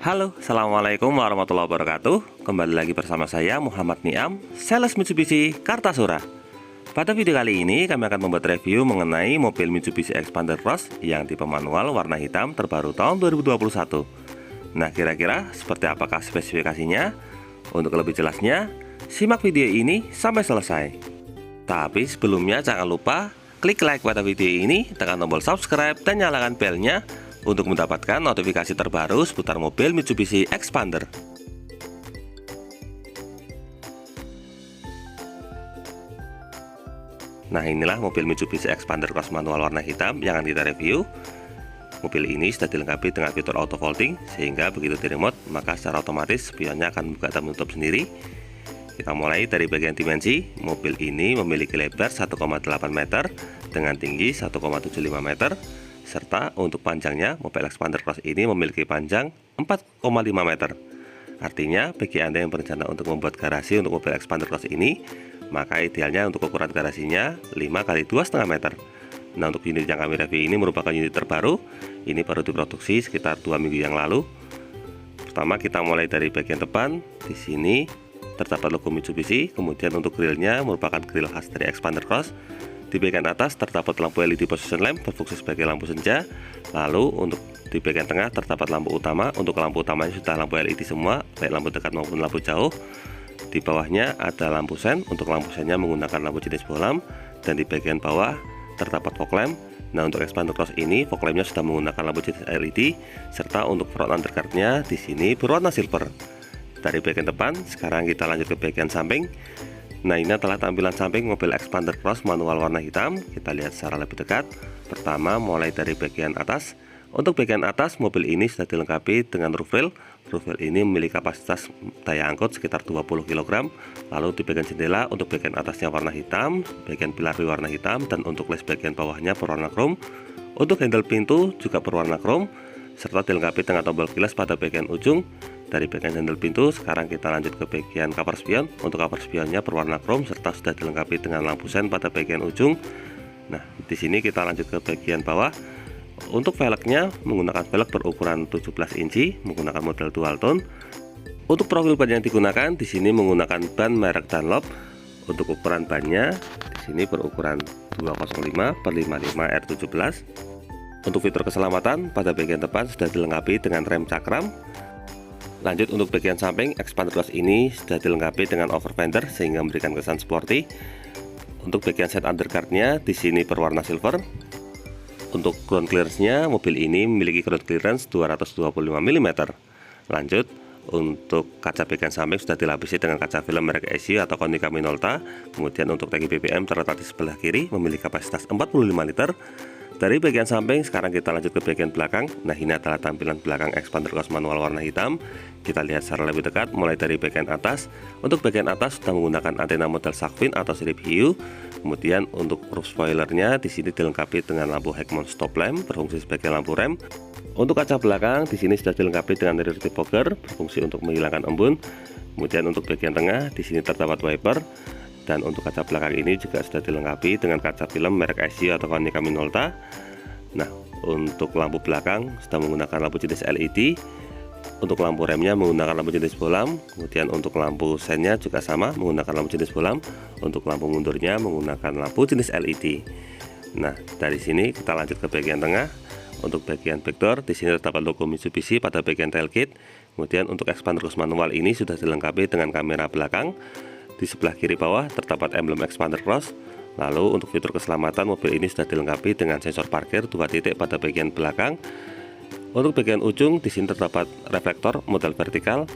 Halo, Assalamualaikum warahmatullahi wabarakatuh. Kembali lagi bersama saya Muhammad Niam, sales Mitsubishi Kartasura. Pada video kali ini kami akan membuat review mengenai mobil Mitsubishi Xpander Cross yang tipe manual warna hitam terbaru tahun 2021. Nah, kira-kira seperti apakah spesifikasinya? Untuk lebih jelasnya, simak video ini sampai selesai. Tapi sebelumnya jangan lupa klik like pada video ini, tekan tombol subscribe dan nyalakan belnya untuk mendapatkan notifikasi terbaru seputar mobil Mitsubishi Xpander. Nah, inilah mobil Mitsubishi Xpander Cross manual warna hitam yang akan kita review. Mobil ini sudah dilengkapi dengan fitur auto folding, sehingga begitu di remote maka secara otomatis spionnya akan buka dan menutup sendiri. Kita mulai dari bagian dimensi. Mobil ini memiliki lebar 1,8 meter dengan tinggi 1,75 meter. Serta untuk panjangnya, mobil Xpander Cross ini memiliki panjang 4,5 meter. Artinya, bagi Anda yang berencana untuk membuat garasi untuk mobil Xpander Cross ini, maka idealnya untuk ukuran garasinya 5 x 2,5 meter. Nah, untuk unit yang kami review ini merupakan unit terbaru. Ini baru diproduksi sekitar 2 minggu yang lalu. Pertama, kita mulai dari bagian depan. Di sini terdapat logo Mitsubishi. Kemudian untuk grillnya merupakan grill khas dari Xpander Cross. Di bagian atas terdapat lampu LED position lamp berfungsi sebagai lampu senja. Lalu untuk di bagian tengah terdapat lampu utama. Untuk lampu utamanya sudah lampu LED semua, baik lampu dekat maupun lampu jauh. Di bawahnya ada lampu sen. Untuk lampu sennya menggunakan lampu jenis bohlam. Dan di bagian bawah terdapat fog lamp. Nah, untuk Xpander Cross ini fog lampnya sudah menggunakan lampu jenis LED. Serta untuk front undercardnya di sini berwarna silver. Dari bagian depan, sekarang kita lanjut ke bagian samping. Nah, ini adalah tampilan samping mobil Xpander Cross manual warna hitam. Kita lihat secara lebih dekat. Pertama, mulai dari bagian atas. Untuk bagian atas, mobil ini sudah dilengkapi dengan roof rail. Roof rail ini memiliki kapasitas daya angkut sekitar 20 kg. Lalu di bagian jendela, untuk bagian atasnya warna hitam, bagian pilar berwarna hitam, dan untuk les bagian bawahnya berwarna chrome. Untuk handle pintu juga berwarna chrome, serta dilengkapi dengan tombol kilas pada bagian ujung. Dari bagian handle pintu, sekarang kita lanjut ke bagian cover spion. Untuk cover spionnya berwarna chrome serta sudah dilengkapi dengan lampu sen pada bagian ujung. Nah, di sini kita lanjut ke bagian bawah. Untuk velgnya menggunakan velg berukuran 17 inci menggunakan model dual tone. Untuk profil ban yang digunakan di sini menggunakan ban merek Dunlop. Untuk ukuran bannya di sini berukuran 205/55 R17. Untuk fitur keselamatan pada bagian depan sudah dilengkapi dengan rem cakram. Lanjut untuk bagian samping, Xpander Cross ini sudah dilengkapi dengan over fender sehingga memberikan kesan sporty. Untuk bagian set undercardnya di sini berwarna silver. Untuk ground clearance-nya, mobil ini memiliki ground clearance 225 mm. Lanjut, untuk kaca bagian samping sudah dilapisi dengan kaca film merek SU atau Konica Minolta. Kemudian untuk tangki BBM terletak di sebelah kiri, memiliki kapasitas 45 liter. Dari bagian samping, sekarang kita lanjut ke bagian belakang. Nah, ini adalah tampilan belakang Xpander Cross manual warna hitam. Kita lihat secara lebih dekat, mulai dari bagian atas. Untuk bagian atas sudah menggunakan antena model shark fin atau sirip hiu. Kemudian untuk roof spoilernya di sini dilengkapi dengan lampu headmount stop lamp berfungsi sebagai lampu rem. Untuk kaca belakang di sini sudah dilengkapi dengan rear defogger berfungsi untuk menghilangkan embun. Kemudian untuk bagian tengah di sini terdapat wiper. Dan untuk kaca belakang ini juga sudah dilengkapi dengan kaca film merek SU atau Konica Minolta. Nah, untuk lampu belakang sudah menggunakan lampu jenis LED. Untuk lampu remnya menggunakan lampu jenis bohlam. Kemudian untuk lampu sennya juga sama menggunakan lampu jenis bohlam. Untuk lampu mundurnya menggunakan lampu jenis LED. Nah, dari sini kita lanjut ke bagian tengah. Untuk bagian backdoor di sini terdapat logo Mitsubishi pada bagian tailgate. Kemudian untuk Xpander Cross manual ini sudah dilengkapi dengan kamera belakang. Di sebelah kiri bawah terdapat emblem Xpander Cross. Lalu untuk fitur keselamatan, mobil ini sudah dilengkapi dengan sensor parkir 2 titik pada bagian belakang. Untuk bagian ujung di sini terdapat reflektor model vertikal.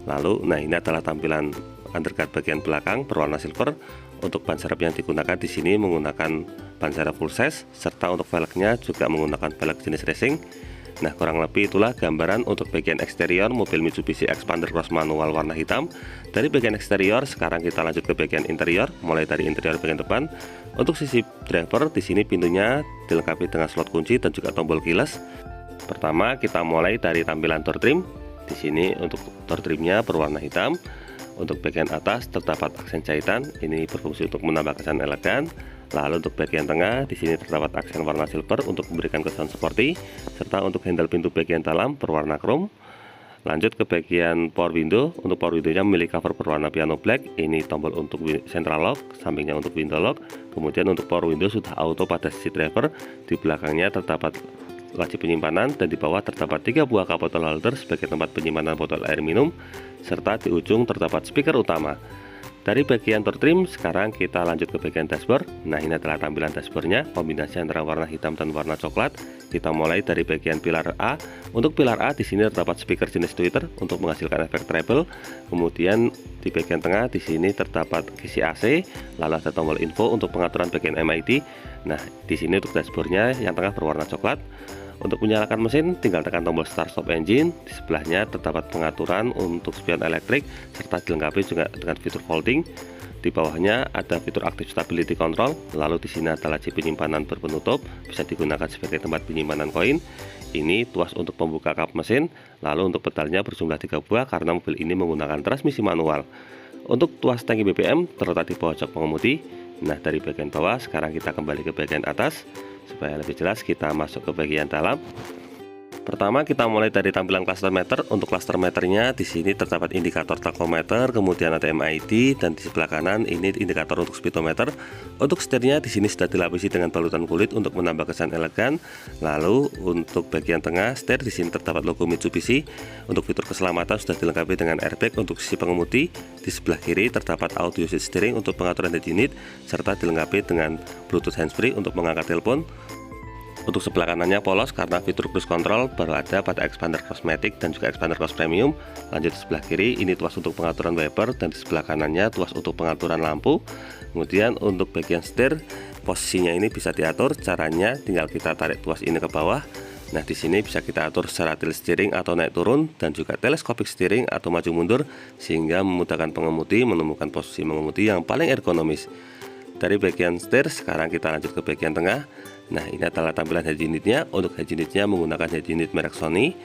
Lalu, nah, ini adalah tampilan undercard bagian belakang berwarna silver. Untuk ban serep yang digunakan di sini menggunakan ban serep full size, serta untuk velgnya juga menggunakan velg jenis racing. Nah, kurang lebih itulah gambaran untuk bagian eksterior mobil Mitsubishi Xpander Cross manual warna hitam. Dari bagian eksterior, sekarang kita lanjut ke bagian interior, mulai dari interior bagian depan. Untuk sisi driver, di sini pintunya dilengkapi dengan slot kunci dan juga tombol kilas. Pertama, kita mulai dari tampilan door trim. Di sini untuk door trimnya berwarna hitam. Untuk bagian atas terdapat aksen jahitan, ini berfungsi untuk menambah kesan elegan. Lalu untuk bagian tengah di sini terdapat aksen warna silver untuk memberikan kesan sporty, serta untuk handle pintu bagian dalam berwarna chrome. Lanjut ke bagian power window. Untuk power window-nya memiliki cover berwarna piano black. Ini tombol untuk central lock, sampingnya untuk window lock. Kemudian untuk power window sudah auto pada sisi driver. Di belakangnya terdapat laci penyimpanan dan di bawah terdapat 3 buah cup bottle holder sebagai tempat penyimpanan botol air minum, serta di ujung terdapat speaker utama. Dari bagian door trim, sekarang kita lanjut ke bagian dashboard. Nah, ini adalah tampilan dashboardnya, kombinasi antara warna hitam dan warna coklat. Kita mulai dari bagian pilar A. Untuk pilar A di sini terdapat speaker jenis tweeter untuk menghasilkan efek treble. Kemudian di bagian tengah di sini terdapat kisi AC, lalu ada tombol info untuk pengaturan bagian MID. Nah, di sini untuk dashboardnya yang tengah berwarna coklat. Untuk menyalakan mesin, tinggal tekan tombol start stop engine. Di sebelahnya terdapat pengaturan untuk spion elektrik serta dilengkapi juga dengan fitur folding. Di bawahnya ada fitur active stability control. Lalu di sini ada laci penyimpanan berpenutup, bisa digunakan sebagai tempat penyimpanan koin. Ini tuas untuk pembuka kap mesin. Lalu untuk pedalnya berjumlah 3 buah karena mobil ini menggunakan transmisi manual. Untuk tuas tangki BBM terletak di bawah jok pengemudi. Nah, dari bagian bawah sekarang kita kembali ke bagian atas. Supaya lebih jelas kita masuk ke bagian dalam. Pertama kita mulai dari tampilan cluster meter. Untuk cluster meternya di sini terdapat indikator tachometer, kemudian ada MID dan di sebelah kanan ini indikator untuk speedometer. Untuk setirnya di sini sudah dilapisi dengan balutan kulit untuk menambah kesan elegan. Lalu untuk bagian tengah setir di sini terdapat logo Mitsubishi. Untuk fitur keselamatan sudah dilengkapi dengan airbag untuk sisi pengemudi. Di sebelah kiri terdapat audio seat steering untuk pengaturan head unit serta dilengkapi dengan Bluetooth handsfree untuk mengangkat telepon. Untuk sebelah kanannya polos karena fitur cruise control baru ada pada Xpander Cosmetic dan juga Xpander Cross Premium. Lanjut di sebelah kiri ini tuas untuk pengaturan wiper dan di sebelah kanannya tuas untuk pengaturan lampu. Kemudian untuk bagian setir posisinya ini bisa diatur, caranya tinggal kita tarik tuas ini ke bawah. Nah, di sini bisa kita atur secara tilt steering atau naik turun dan juga telescopic steering atau maju mundur sehingga memudahkan pengemudi menemukan posisi mengemudi yang paling ergonomis. Dari bagian setir sekarang kita lanjut ke bagian tengah. Nah, ini adalah tampilan head unitnya. Untuk head unitnya menggunakan head unit merek Sony.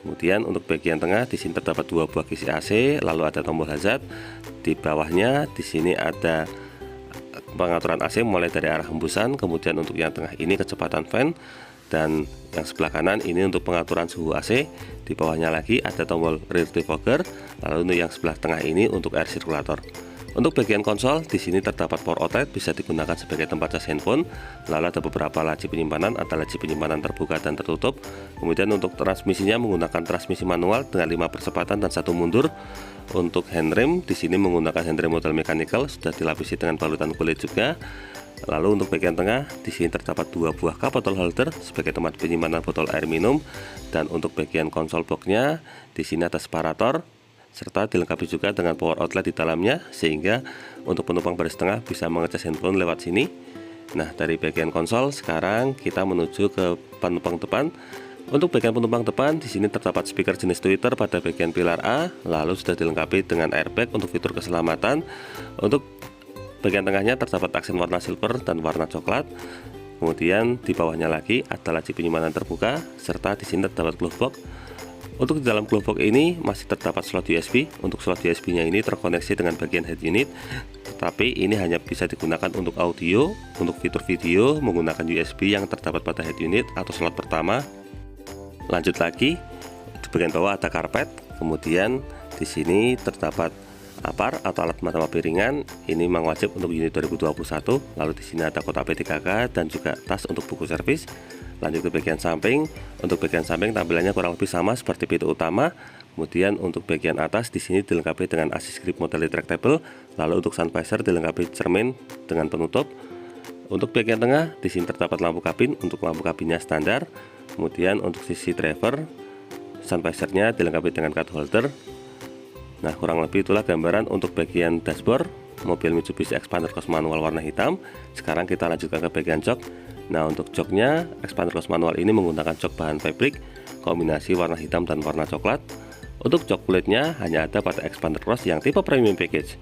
Kemudian untuk bagian tengah di sini terdapat 2 buah kisi AC, lalu ada tombol hazard. Di bawahnya di sini ada pengaturan AC mulai dari arah hembusan. Kemudian untuk yang tengah ini kecepatan fan dan yang sebelah kanan ini untuk pengaturan suhu AC. Di bawahnya lagi ada tombol rear defogger. Lalu untuk yang sebelah tengah ini untuk air circulator. Untuk bagian konsol, di sini terdapat power outlet bisa digunakan sebagai tempat cas handphone. Lalu ada beberapa laci penyimpanan, ada laci penyimpanan terbuka dan tertutup. Kemudian untuk transmisinya menggunakan transmisi manual dengan 5 percepatan dan 1 mundur. Untuk handrem, di sini menggunakan handrem model mechanical, sudah dilapisi dengan balutan kulit juga. Lalu untuk bagian tengah, di sini terdapat 2 buah cup bottle holder sebagai tempat penyimpanan botol air minum. Dan untuk bagian konsol boxnya, di sini ada separator serta dilengkapi juga dengan power outlet di dalamnya sehingga untuk penumpang baris tengah bisa mengecas handphone lewat sini. Nah, dari bagian konsol sekarang kita menuju ke penumpang depan. Untuk bagian penumpang depan di sini terdapat speaker jenis tweeter pada bagian pilar A, lalu sudah dilengkapi dengan airbag untuk fitur keselamatan. Untuk bagian tengahnya terdapat aksen warna silver dan warna coklat. Kemudian di bawahnya lagi ada laci penyimpanan terbuka serta di sini terdapat glove box. Untuk di dalam glove box ini masih terdapat slot USB. Untuk slot USB-nya ini terkoneksi dengan bagian head unit, tetapi ini hanya bisa digunakan untuk audio. Untuk fitur video menggunakan USB yang terdapat pada head unit atau slot pertama. Lanjut lagi, di bagian bawah ada karpet. Kemudian di sini terdapat APAR atau alat mata piringan. Ini memang wajib untuk unit 2021. Lalu di sini ada kotak P3K dan juga tas untuk buku servis. Lanjut ke bagian samping. Untuk bagian samping tampilannya kurang lebih sama seperti pintu utama. Kemudian untuk bagian atas di sini dilengkapi dengan assist grip model retractable. Lalu untuk sun visor dilengkapi cermin dengan penutup. Untuk bagian tengah di sini terdapat lampu kabin. Untuk lampu kabinnya standar. Kemudian untuk sisi driver, sun visornya dilengkapi dengan card holder. Nah, kurang lebih itulah gambaran untuk bagian dashboard mobil Mitsubishi Xpander Cross manual warna hitam. Sekarang kita lanjutkan ke bagian jok. Nah, untuk joknya Xpander Cross manual ini menggunakan jok bahan fabric kombinasi warna hitam dan warna coklat. Untuk jok kulitnya hanya ada pada Xpander Cross yang tipe premium package.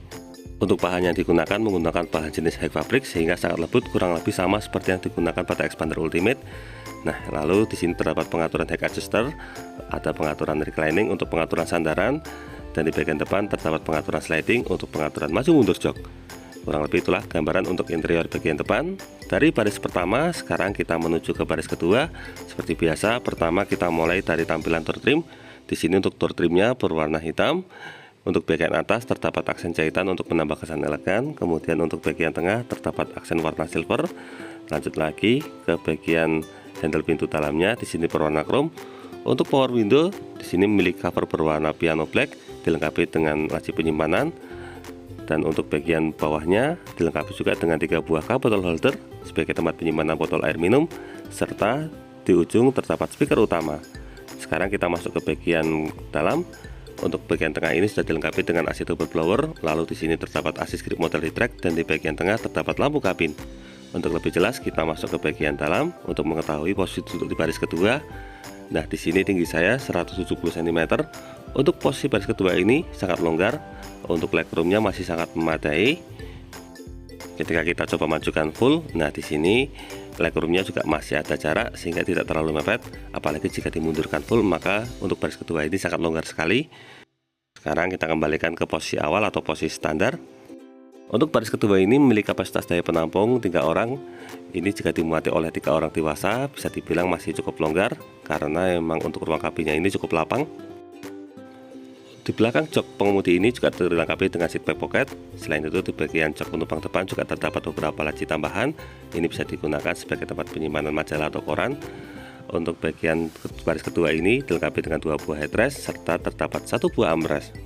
Untuk bahan yang digunakan menggunakan bahan jenis high fabric sehingga sangat lembut, kurang lebih sama seperti yang digunakan pada Xpander Ultimate. Nah, lalu di sini terdapat pengaturan head adjuster, ada pengaturan reclining untuk pengaturan sandaran, dan di bagian depan terdapat pengaturan sliding untuk pengaturan maju mundur jok. Kurang lebih itulah gambaran untuk interior bagian depan. Dari baris pertama, sekarang kita menuju ke baris kedua. Seperti biasa, pertama kita mulai dari tampilan door trim. Di sini untuk door trimnya berwarna hitam. Untuk bagian atas terdapat aksen jahitan untuk menambah kesan elegan. Kemudian untuk bagian tengah terdapat aksen warna silver. Lanjut lagi ke bagian handle pintu dalamnya, di sini berwarna chrome. Untuk power window di sini memiliki cover berwarna piano black, dilengkapi dengan laci penyimpanan. Dan untuk bagian bawahnya dilengkapi juga dengan 3 buah cup bottle holder sebagai tempat penyimpanan botol air minum, serta di ujung terdapat speaker utama. Sekarang kita masuk ke bagian dalam. Untuk bagian tengah ini sudah dilengkapi dengan AC double blower, lalu di sini terdapat assist grip motor retract, dan di bagian tengah terdapat lampu kabin. Untuk lebih jelas kita masuk ke bagian dalam untuk mengetahui posisi duduk di baris kedua. Nah, di sini tinggi saya 170 cm. Untuk posisi baris kedua ini sangat longgar. Untuk legroomnya masih sangat memadai. Ketika kita coba majukan full, nah di sini legroomnya juga masih ada jarak sehingga tidak terlalu mepet. Apalagi jika dimundurkan full, maka untuk baris kedua ini sangat longgar sekali. Sekarang kita kembalikan ke posisi awal atau posisi standar. Untuk baris kedua ini memiliki kapasitas daya penampung 3 orang. Ini jika dimuati oleh 3 orang dewasa bisa dibilang masih cukup longgar, karena memang untuk ruang kabinnya ini cukup lapang. Di belakang jok pengemudi ini juga dilengkapi dengan seat back pocket. Selain itu di bagian jok penumpang depan juga terdapat beberapa laci tambahan. Ini bisa digunakan sebagai tempat penyimpanan majalah atau koran. Untuk bagian baris kedua ini dilengkapi dengan 2 buah headrest serta terdapat 1 buah armrest.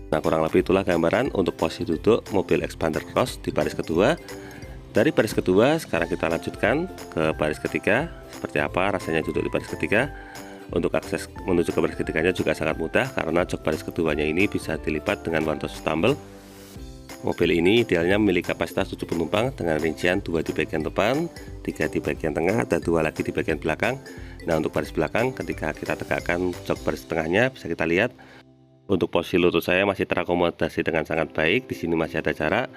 Nah, kurang lebih itulah gambaran untuk posisi duduk mobil Xpander Cross di baris kedua. Dari baris kedua sekarang kita lanjutkan ke baris ketiga. Seperti apa rasanya duduk di baris ketiga? Untuk akses menuju ke baris ketiganya juga sangat mudah, karena jok baris keduanya ini bisa dilipat dengan one touch tumble. Mobil ini idealnya memiliki kapasitas 7 penumpang dengan rincian 2 di bagian depan, 3 di bagian tengah, dan 2 lagi di bagian belakang. Nah, untuk baris belakang ketika kita tegakkan jok baris tengahnya bisa kita lihat untuk posisi lutut saya masih terakomodasi dengan sangat baik. Di sini masih ada jarak.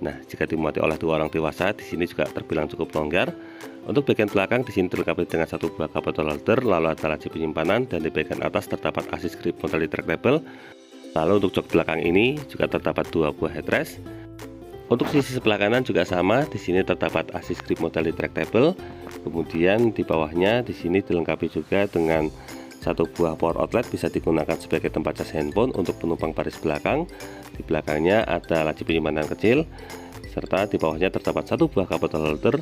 Nah, jika dimuati oleh 2 orang dewasa, di sini juga terbilang cukup longgar. Untuk bagian belakang di sini dilengkapi dengan 1 buah cup bottle holder, lalu ada laci penyimpanan, dan di bagian atas terdapat assist grip motor retractable. Lalu untuk jok belakang ini juga terdapat 2 buah headrest. Untuk sisi sebelah kanan juga sama, di sini terdapat assist grip motor retractable. Kemudian di bawahnya di sini dilengkapi juga dengan 1 buah power outlet, bisa digunakan sebagai tempat cas handphone untuk penumpang baris belakang. Di belakangnya ada laci penyimpanan kecil, serta di bawahnya terdapat 1 buah cup bottle holder.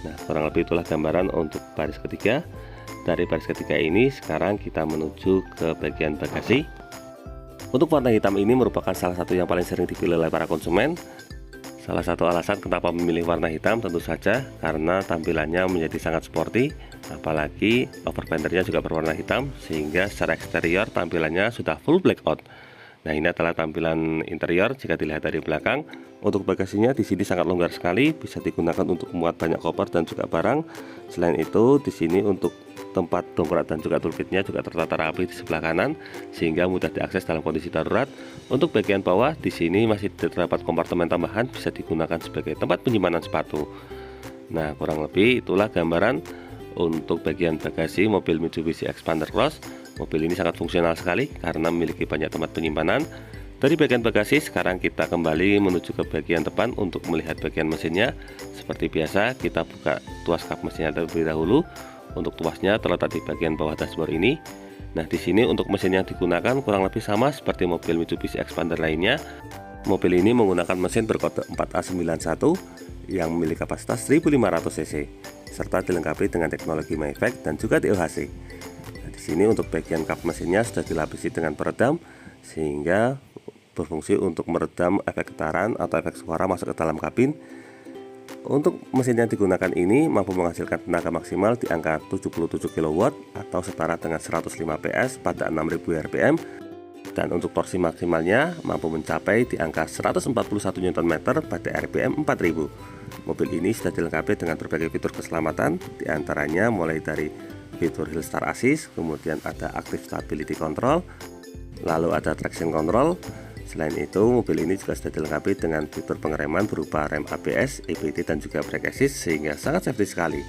Nah, kurang lebih itulah gambaran untuk baris ketiga. Dari baris ketiga ini sekarang kita menuju ke bagian bagasi. Untuk warna hitam ini merupakan salah satu yang paling sering dipilih oleh para konsumen. Salah satu alasan kenapa memilih warna hitam tentu saja karena tampilannya menjadi sangat sporty, apalagi overfendernya juga berwarna hitam, sehingga secara eksterior tampilannya sudah full blackout. Nah, ini adalah tampilan interior jika dilihat dari belakang. Untuk bagasinya di sini sangat longgar sekali, bisa digunakan untuk memuat banyak koper dan juga barang. Selain itu, di sini untuk tempat dongkrak dan juga toolkitnya juga tertata rapi di sebelah kanan, sehingga mudah diakses dalam kondisi darurat. Untuk bagian bawah di sini masih terdapat kompartemen tambahan, bisa digunakan sebagai tempat penyimpanan sepatu. Nah, kurang lebih itulah gambaran untuk bagian bagasi mobil Mitsubishi Xpander Cross. Mobil ini sangat fungsional sekali karena memiliki banyak tempat penyimpanan. Dari bagian bagasi sekarang kita kembali menuju ke bagian depan untuk melihat bagian mesinnya. Seperti biasa kita buka tuas kap mesinnya terlebih dahulu. Untuk tuasnya terletak di bagian bawah dashboard ini. Nah, di sini untuk mesin yang digunakan kurang lebih sama seperti mobil Mitsubishi Xpander lainnya. Mobil ini menggunakan mesin berkode 4A91 yang memiliki kapasitas 1500 cc serta dilengkapi dengan teknologi Mayfact dan juga DOHC. Nah, di sini untuk bagian kap mesinnya sudah dilapisi dengan peredam sehingga berfungsi untuk meredam efek getaran atau efek suara masuk ke dalam kabin. Untuk mesin yang digunakan ini mampu menghasilkan tenaga maksimal di angka 77 kW atau setara dengan 105 PS pada 6000 rpm, dan untuk torsi maksimalnya mampu mencapai di angka 141 Nm pada rpm 4000. Mobil ini sudah dilengkapi dengan berbagai fitur keselamatan, diantaranya mulai dari fitur Hill Start Assist, kemudian ada Active Stability Control, lalu ada Traction Control. Selain itu, mobil ini juga sudah dilengkapi dengan fitur pengereman berupa rem ABS, EBD, dan juga brake assist, sehingga sangat safety sekali.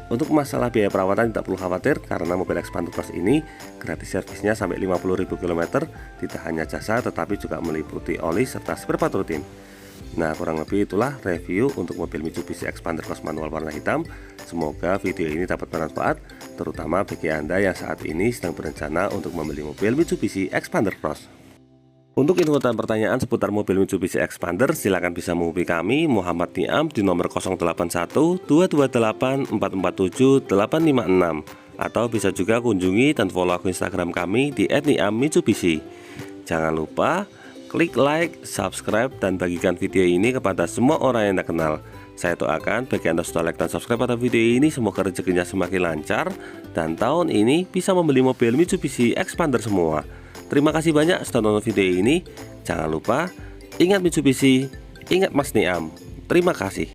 Untuk masalah biaya perawatan tidak perlu khawatir karena mobil Xpander Cross ini gratis servisnya sampai 50.000 km. Tidak hanya jasa tetapi juga meliputi oli serta spare part rutin. Nah, kurang lebih itulah review untuk mobil Mitsubishi Xpander Cross manual warna hitam. Semoga video ini dapat bermanfaat, terutama bagi Anda yang saat ini sedang berencana untuk membeli mobil Mitsubishi Xpander Cross. Untuk info dan pertanyaan seputar mobil Mitsubishi Xpander, silakan bisa menghubungi kami Muhammad Niam di nomor 081 228 447 856, atau bisa juga kunjungi dan follow akun Instagram kami di @niammitsubishi. Jangan lupa klik like, subscribe, dan bagikan video ini kepada semua orang yang Anda kenal. Saya doakan bagi Anda sudah like dan subscribe pada video ini, semoga rezekinya semakin lancar dan tahun ini bisa membeli mobil Mitsubishi Xpander semua. Terima kasih banyak sudah nonton video ini. Jangan lupa ingat Mitsubishi, ingat Mas Niam. Terima kasih.